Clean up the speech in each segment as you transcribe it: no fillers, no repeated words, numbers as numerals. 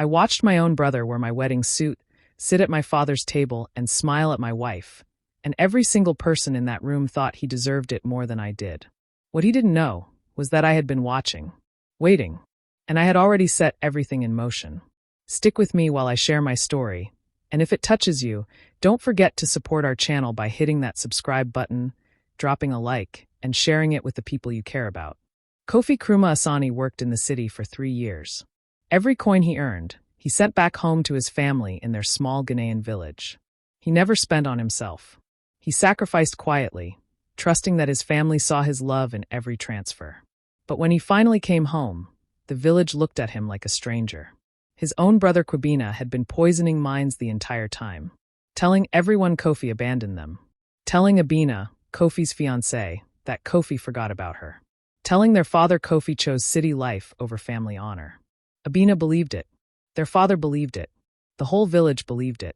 I watched my own brother wear my wedding suit, sit at my father's table, and smile at my wife, and every single person in that room thought he deserved it more than I did. What he didn't know was that I had been watching, waiting, and I had already set everything in motion. Stick with me while I share my story, and if it touches you, don't forget to support our channel by hitting that subscribe button, dropping a like, and sharing it with the people you care about. Kofi Nkrumah Asani worked in the city for 3 years. Every coin he earned, he sent back home to his family in their small Ghanaian village. He never spent on himself. He sacrificed quietly, trusting that his family saw his love in every transfer. But when he finally came home, the village looked at him like a stranger. His own brother Kwabena had been poisoning minds the entire time, telling everyone Kofi abandoned them, telling Abina, Kofi's fiancée, that Kofi forgot about her, telling their father Kofi chose city life over family honor. Abina believed it. Their father believed it. The whole village believed it.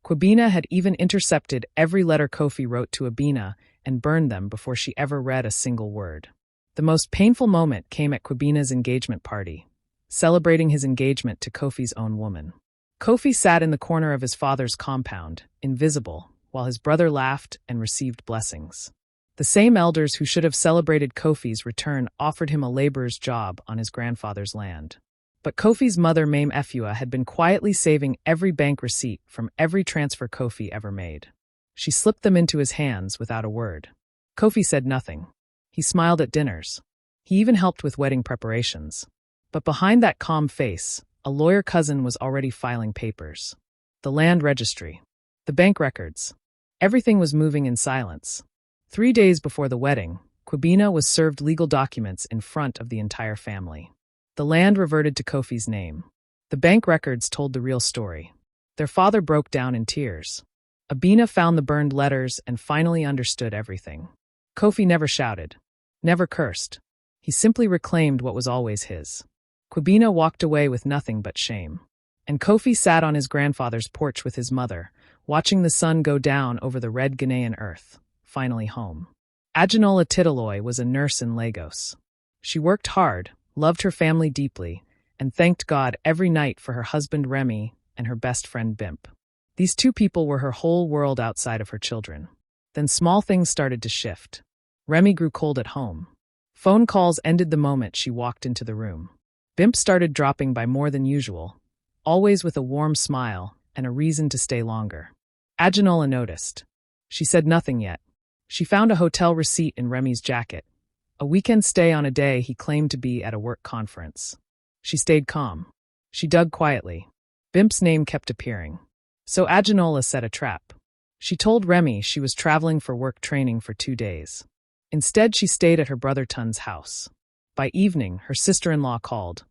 Kwabena had even intercepted every letter Kofi wrote to Abina and burned them before she ever read a single word. The most painful moment came at Kwabena's engagement party, celebrating his engagement to Kofi's own woman. Kofi sat in the corner of his father's compound, invisible, while his brother laughed and received blessings. The same elders who should have celebrated Kofi's return offered him a laborer's job on his grandfather's land. But Kofi's mother, Mame Efua, had been quietly saving every bank receipt from every transfer Kofi ever made. She slipped them into his hands without a word. Kofi said nothing. He smiled at dinners. He even helped with wedding preparations. But behind that calm face, a lawyer cousin was already filing papers. The land registry. The bank records. Everything was moving in silence. 3 days before the wedding, Kwabena was served legal documents in front of the entire family. The land reverted to Kofi's name. The bank records told the real story. Their father broke down in tears. Abina found the burned letters and finally understood everything. Kofi never shouted, never cursed. He simply reclaimed what was always his. Kwabena walked away with nothing but shame. And Kofi sat on his grandfather's porch with his mother, watching the sun go down over the red Ghanaian earth, finally home. Aginola Titaloy was a nurse in Lagos. She worked hard, loved her family deeply, and thanked God every night for her husband Remy and her best friend Bimp. These two people were her whole world outside of her children. Then small things started to shift. Remy grew cold at home. Phone calls ended the moment she walked into the room. Bimp started dropping by more than usual, always with a warm smile and a reason to stay longer. Aginola noticed. She said nothing yet. She found a hotel receipt in Remy's jacket. A weekend stay on a day he claimed to be at a work conference. She stayed calm. She dug quietly. Bimp's name kept appearing. So Aginola set a trap. She told Remy she was traveling for work training for 2 days. Instead, she stayed at her brother Tun's house. By evening, her sister-in-law called.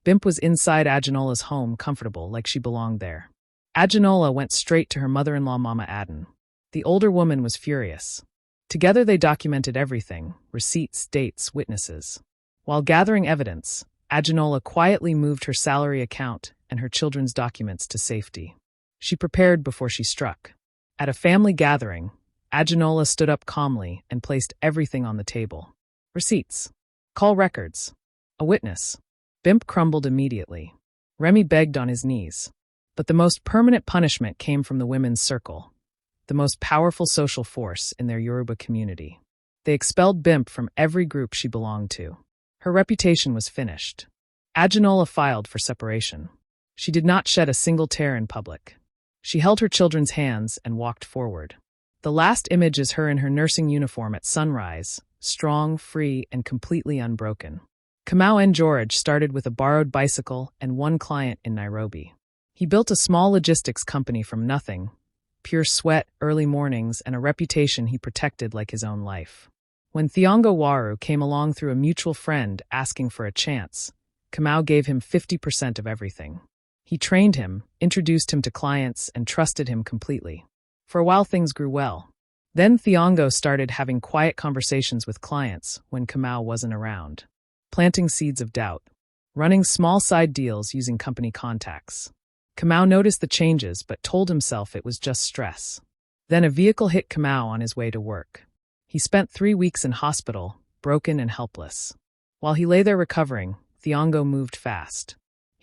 Bimp was inside Aginola's home, comfortable, like she belonged there. Aginola went straight to her mother-in-law Mama Aden. The older woman was furious. Together they documented everything, receipts, dates, witnesses. While gathering evidence, Aginola quietly moved her salary account and her children's documents to safety. She prepared before she struck. At a family gathering, Aginola stood up calmly and placed everything on the table. Receipts. Call records. A witness. Bimp crumbled immediately. Remy begged on his knees. But the most permanent punishment came from the women's circle, the most powerful social force in their Yoruba community. They expelled Bimp from every group she belonged to. Her reputation was finished. Aginola filed for separation. She did not shed a single tear in public. She held her children's hands and walked forward. The last image is her in her nursing uniform at sunrise, strong, free, and completely unbroken. Kamau N. George started with a borrowed bicycle and one client in Nairobi. He built a small logistics company from nothing, pure sweat, early mornings, and a reputation he protected like his own life. When Thiongo Waru came along through a mutual friend asking for a chance, Kamau gave him 50% of everything. He trained him, introduced him to clients, and trusted him completely. For a while things grew well. Then Thiongo started having quiet conversations with clients when Kamau wasn't around, planting seeds of doubt, running small side deals using company contacts. Kamau noticed the changes but told himself it was just stress. Then a vehicle hit Kamau on his way to work. He spent 3 weeks in hospital, broken and helpless. While he lay there recovering, Thiongo moved fast.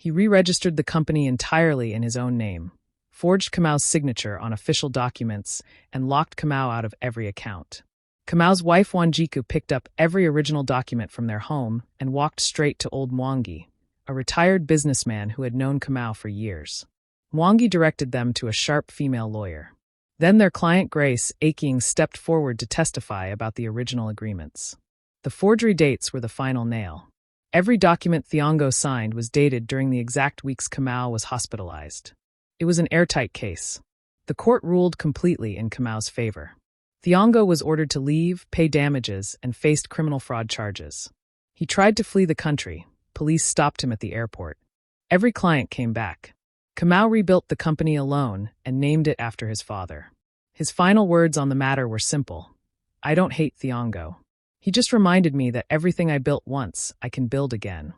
He re-registered the company entirely in his own name, forged Kamau's signature on official documents, and locked Kamau out of every account. Kamau's wife Wanjiku picked up every original document from their home and walked straight to old Mwangi, a retired businessman who had known Kamau for years. Mwangi directed them to a sharp female lawyer. Then their client Grace Aking stepped forward to testify about the original agreements. The forgery dates were the final nail. Every document Thiongo signed was dated during the exact weeks Kamau was hospitalized. It was an airtight case. The court ruled completely in Kamau's favor. Thiongo was ordered to leave, pay damages, and faced criminal fraud charges. He tried to flee the country. Police stopped him at the airport. Every client came back. Kamau rebuilt the company alone and named it after his father. His final words on the matter were simple. "I don't hate Thiongo. He just reminded me that everything I built once, I can build again."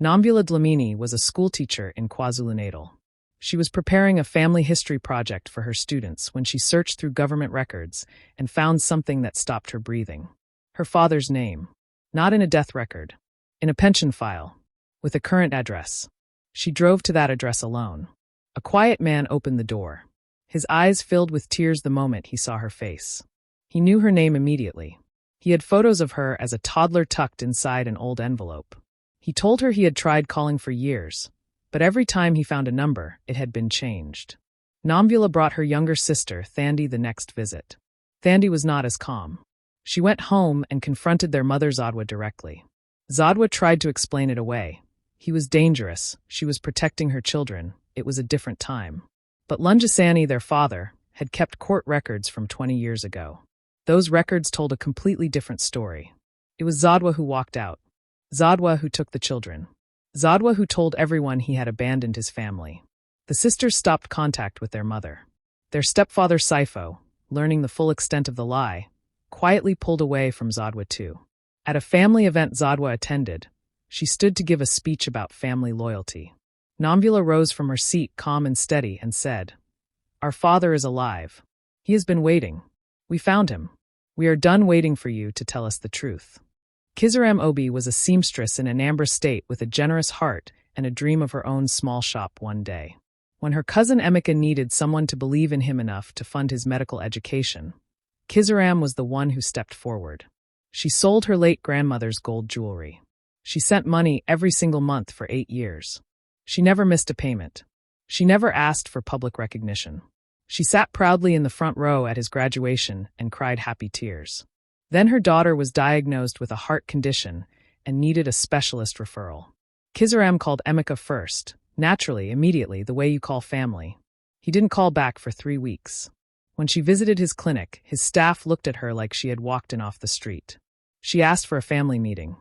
Nomvula Dlamini was a schoolteacher in KwaZulu-Natal. She was preparing a family history project for her students when she searched through government records and found something that stopped her breathing. Her father's name. Not in a death record. In a pension file. With a current address. She drove to that address alone. A quiet man opened the door. His eyes filled with tears the moment he saw her face. He knew her name immediately. He had photos of her as a toddler tucked inside an old envelope. He told her he had tried calling for years, but every time he found a number, it had been changed. Nomvula brought her younger sister, Thandi, the next visit. Thandi was not as calm. She went home and confronted their mother Zodwa directly. Zodwa tried to explain it away. He was dangerous, she was protecting her children, it was a different time. But Lungisani, their father, had kept court records from 20 years ago. Those records told a completely different story. It was Zodwa who walked out. Zodwa who took the children. Zodwa who told everyone he had abandoned his family. The sisters stopped contact with their mother. Their stepfather Saifo, learning the full extent of the lie, quietly pulled away from Zodwa too. At a family event Zodwa attended, she stood to give a speech about family loyalty. Nomvula rose from her seat calm and steady and said, "Our father is alive. He has been waiting. We found him. We are done waiting for you to tell us the truth." Kizaram Obi was a seamstress in Anambra State with a generous heart and a dream of her own small shop one day. When her cousin Emeka needed someone to believe in him enough to fund his medical education, Kizaram was the one who stepped forward. She sold her late grandmother's gold jewelry. She sent money every single month for 8 years. She never missed a payment. She never asked for public recognition. She sat proudly in the front row at his graduation and cried happy tears. Then her daughter was diagnosed with a heart condition and needed a specialist referral. Kizaram called Emeka first, naturally, immediately, the way you call family. He didn't call back for 3 weeks. When she visited his clinic, his staff looked at her like she had walked in off the street. She asked for a family meeting.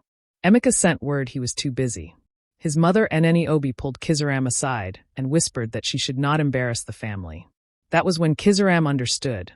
Emeka sent word he was too busy. His mother Eneni Obi pulled Kizaram aside and whispered that she should not embarrass the family. That was when Kizaram understood.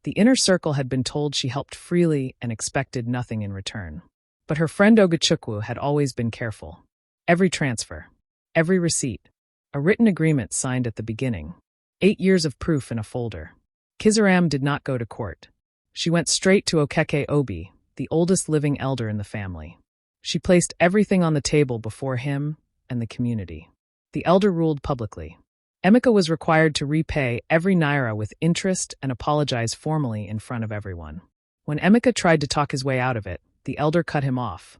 The inner circle had been told she helped freely and expected nothing in return. But her friend Ogachukwu had always been careful. Every transfer, every receipt, a written agreement signed at the beginning, 8 years of proof in a folder. Kizaram did not go to court. She went straight to Okeke Obi, the oldest living elder in the family. She placed everything on the table before him and the community. The elder ruled publicly. Emeka was required to repay every naira with interest and apologize formally in front of everyone. When Emeka tried to talk his way out of it, the elder cut him off.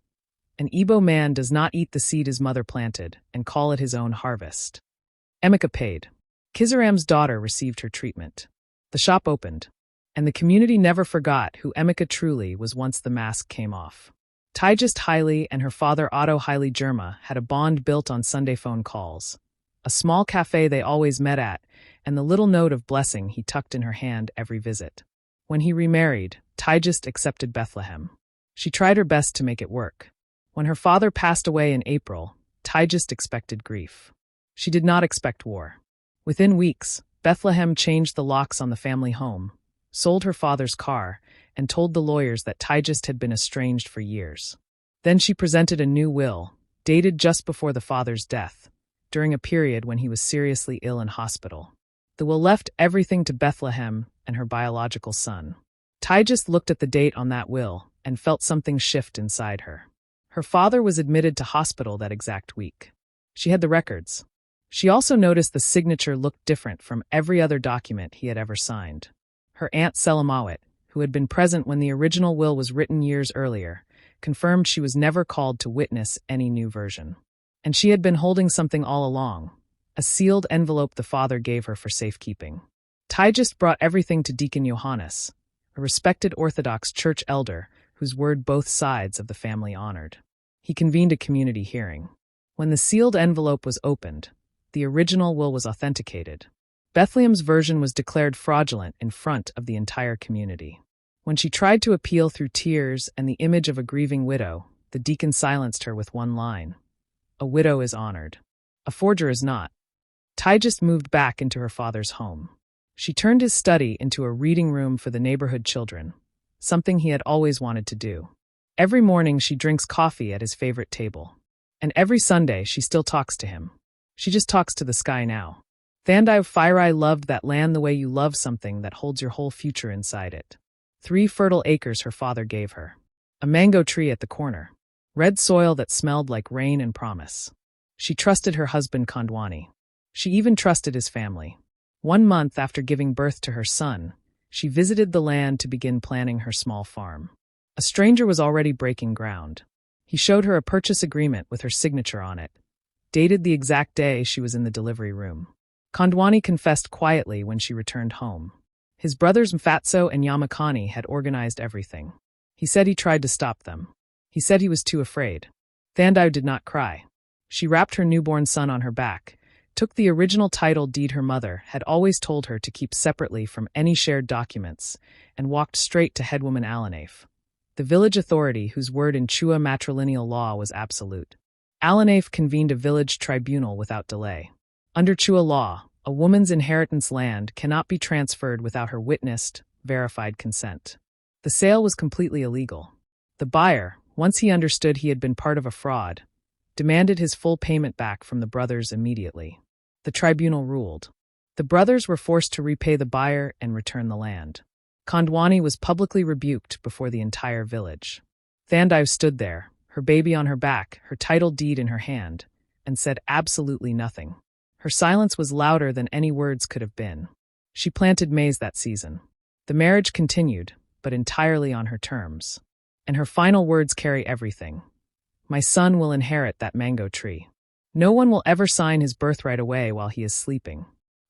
An Igbo man does not eat the seed his mother planted and call it his own harvest. Emeka paid. Kizaram's daughter received her treatment. The shop opened, and the community never forgot who Emeka truly was once the mask came off. Tigist Haile and her father Otto Haile Germa had a bond built on Sunday phone calls, a small cafe they always met at, and the little note of blessing he tucked in her hand every visit. When he remarried, Tigist accepted Bethlehem. She tried her best to make it work. When her father passed away in April, Tigist expected grief. She did not expect war. Within weeks, Bethlehem changed the locks on the family home, sold her father's car, and told the lawyers that Tigist had been estranged for years. Then she presented a new will, dated just before the father's death, during a period when he was seriously ill in hospital. The will left everything to Bethlehem and her biological son. Tigist looked at the date on that will and felt something shift inside her. Her father was admitted to hospital that exact week. She had the records. She also noticed the signature looked different from every other document he had ever signed. Her aunt Selamawit, who had been present when the original will was written years earlier, confirmed she was never called to witness any new version. And she had been holding something all along, a sealed envelope the father gave her for safekeeping. Tyjust brought everything to Deacon Johannes, a respected Orthodox church elder whose word both sides of the family honored. He convened a community hearing. When the sealed envelope was opened, the original will was authenticated. Bethlehem's version was declared fraudulent in front of the entire community. When she tried to appeal through tears and the image of a grieving widow, the deacon silenced her with one line: "A widow is honored. A forger is not." Tyjust moved back into her father's home. She turned his study into a reading room for the neighborhood children, something he had always wanted to do. Every morning she drinks coffee at his favorite table. And every Sunday she still talks to him. She just talks to the sky now. Thandai Phirai loved that land the way you love something that holds your whole future inside it. 3 fertile acres her father gave her. A mango tree at the corner. Red soil that smelled like rain and promise. She trusted her husband Kandwani. She even trusted his family. 1 month after giving birth to her son, she visited the land to begin planning her small farm. A stranger was already breaking ground. He showed her a purchase agreement with her signature on it, dated the exact day she was in the delivery room. Kandwani confessed quietly when she returned home. His brothers Mfatso and Yamakani had organized everything. He said he tried to stop them. He said he was too afraid. Thandai did not cry. She wrapped her newborn son on her back, took the original title deed her mother had always told her to keep separately from any shared documents, and walked straight to headwoman Alanaf, the village authority whose word in Chua matrilineal law was absolute. Alanaf convened a village tribunal without delay. Under Chua law, a woman's inheritance land cannot be transferred without her witnessed, verified consent. The sale was completely illegal. The buyer, once he understood he had been part of a fraud, demanded his full payment back from the brothers immediately. The tribunal ruled. The brothers were forced to repay the buyer and return the land. Kandwani was publicly rebuked before the entire village. Thandai stood there, her baby on her back, her title deed in her hand, and said absolutely nothing. Her silence was louder than any words could have been. She planted maize that season. The marriage continued, but entirely on her terms. And her final words carry everything. My son will inherit that mango tree. No one will ever sign his birthright away while he is sleeping.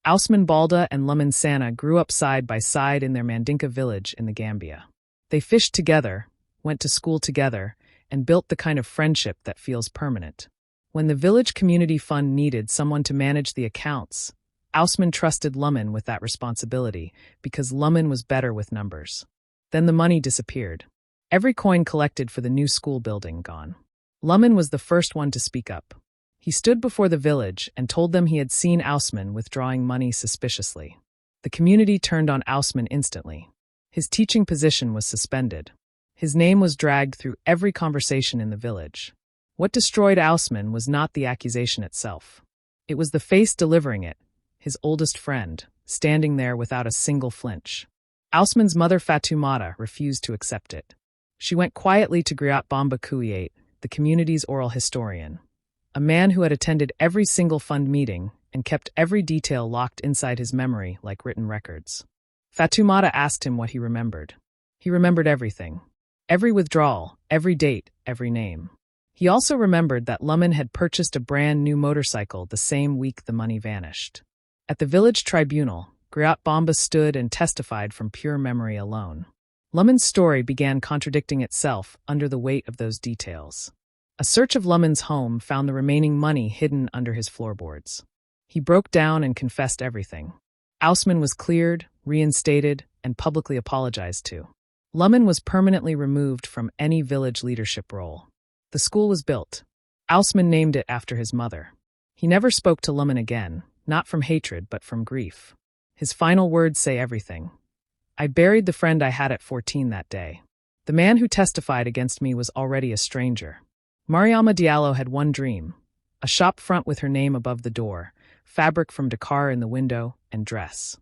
Ausman Balda and Luman Sana grew up side by side in their Mandinka village in the Gambia. They fished together, went to school together, and built the kind of friendship that feels permanent. When the village community fund needed someone to manage the accounts, Ausman trusted Luman with that responsibility because Luman was better with numbers. Then the money disappeared. Every coin collected for the new school building gone. Luman was the first one to speak up. He stood before the village and told them he had seen Ausman withdrawing money suspiciously. The community turned on Ausman instantly. His teaching position was suspended. His name was dragged through every conversation in the village. What destroyed Ausman was not the accusation itself. It was the face delivering it, his oldest friend, standing there without a single flinch. Ausman's mother Fatumata refused to accept it. She went quietly to Griot Bamba Kuyate, the community's oral historian, a man who had attended every single fund meeting and kept every detail locked inside his memory like written records. Fatumata asked him what he remembered. He remembered everything. Every withdrawal, every date, every name. He also remembered that Luman had purchased a brand new motorcycle the same week the money vanished. At the village tribunal, Griot Bamba stood and testified from pure memory alone. Luman's story began contradicting itself under the weight of those details. A search of Luman's home found the remaining money hidden under his floorboards. He broke down and confessed everything. Ausman was cleared, reinstated, and publicly apologized to. Luman was permanently removed from any village leadership role. The school was built. Ausman named it after his mother. He never spoke to Luman again, not from hatred but from grief. His final words say everything. I buried the friend I had at 14 that day. The man who testified against me was already a stranger. Mariama Diallo had one dream, a shop front with her name above the door, fabric from Dakar in the window, and dress.